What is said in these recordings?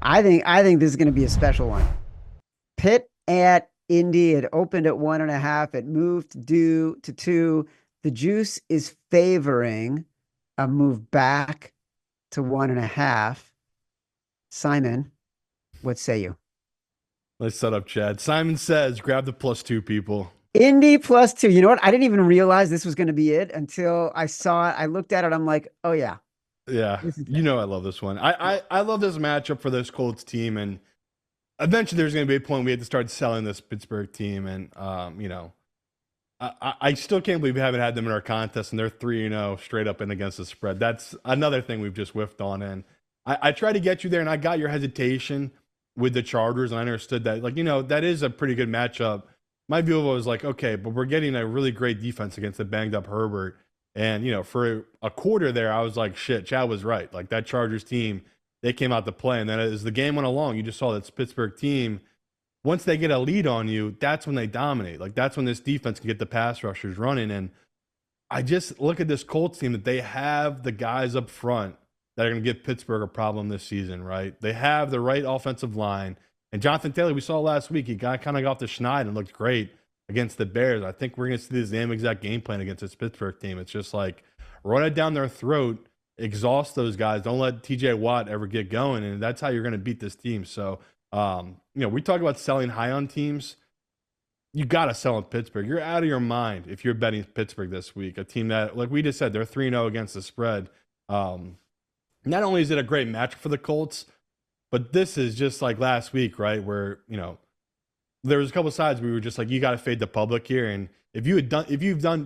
I think this is going to be a special one. Pitt at Indy. It opened at 1.5. It moved due to 2. The juice is favoring a move back to 1.5. Simon, what say you? Let's set up Chad. Simon says, grab the +2 people. Indy +2. You know what? I didn't even realize this was going to be it until I saw it. I looked at it. I'm like, oh yeah, Yeah, this is you it. know I love this one. I love this matchup for this Colts team, and eventually there's going to be a point we have to start selling this Pittsburgh team, and I still can't believe we haven't had them in our contest, and they're 3-0 straight up and against the spread. That's another thing we've just whiffed on. And I tried to get you there, and I got your hesitation with the Chargers, and I understood that. Like, that is a pretty good matchup. My view was like, okay, but we're getting a really great defense against the banged up Herbert. And, for a quarter there, I was like, shit, Chad was right. Like, that Chargers team, they came out to play. And then as the game went along, you just saw this Pittsburgh team, once they get a lead on you, that's when they dominate. Like, that's when this defense can get the pass rushers running. And I just look at this Colts team that they have the guys up front that are going to give Pittsburgh a problem this season, right? They have the right offensive line. And Jonathan Taylor, we saw last week, he kind of got off the schneid and looked great against the Bears. I think we're going to see the same exact game plan against this Pittsburgh team. It's just like run it down their throat, exhaust those guys. Don't let TJ Watt ever get going. And that's how you're going to beat this team. So, we talk about selling high on teams. You got to sell in Pittsburgh. You're out of your mind if you're betting Pittsburgh this week. A team that, like we just said, they're 3-0 against the spread. Not only is it a great match for the Colts, but this is just like last week, right? Where, there was a couple of sides we were just like, you got to fade the public here. And if you've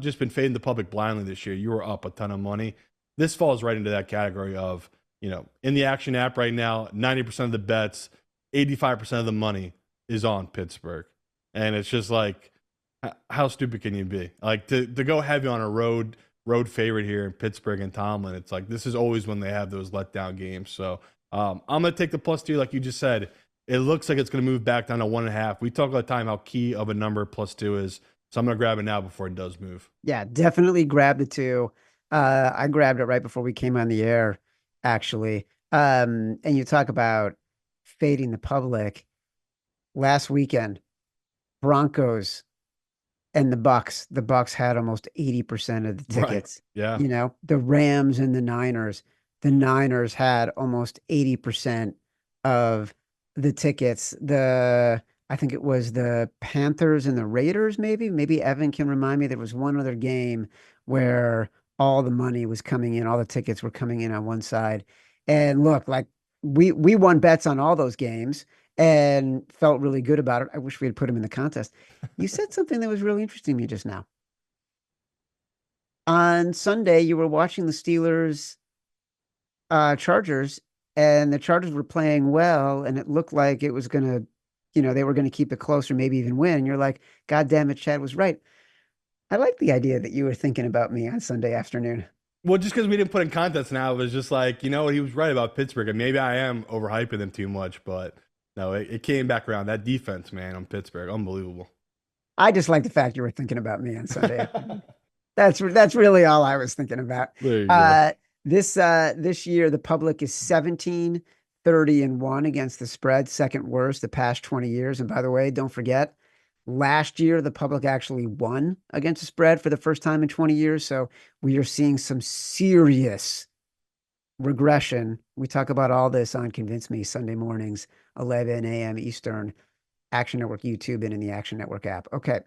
just been fading the public blindly this year, you were up a ton of money. This falls right into that category of, in the Action app right now, 90% of the bets, 85% of the money is on Pittsburgh. And it's just like, how stupid can you be? Like to go heavy on a road favorite here in Pittsburgh and Tomlin. It's like, this is always when they have those letdown games. So I'm going to take the +2, like you just said. It looks like it's going to move back down to 1.5. We talk all the time how key of a number +2 is. So I'm going to grab it now before it does move. Yeah, definitely grab the 2. I grabbed it right before we came on the air, actually. And you talk about fading the public. Last weekend, Broncos and the Bucks. The Bucks had almost 80% of the Right. tickets. Yeah. The Rams and the Niners. The Niners had almost 80% of the tickets. I think it was the Panthers and the Raiders, maybe. Maybe Evan can remind me. There was one other game where all the money was coming in, all the tickets were coming in on one side. And look, like we won bets on all those games and felt really good about it. I wish we had put them in the contest. You said something that was really interesting to me just now. On Sunday, you were watching the Steelers Chargers, and the Chargers were playing well, and it looked like it was gonna, they were gonna keep it close or maybe even win. And you're like, God damn it, Chad was right. I like the idea that you were thinking about me on Sunday afternoon. Well, just because we didn't put in contests now, it was just like, he was right about Pittsburgh. And maybe I am overhyping them too much, but no, it came back around. That defense, man, on Pittsburgh, unbelievable. I just like the fact you were thinking about me on Sunday afternoon. That's really all I was thinking about. There you go. This year the public is 17-30-1 against the spread, second worst the past 20 years. And by the way, don't forget, last year the public actually won against the spread for the first time in 20 years. So we are seeing some serious regression. We talk about all this on Convince Me Sunday mornings, 11 a.m. Eastern, Action Network YouTube, and in the Action Network app. Okay.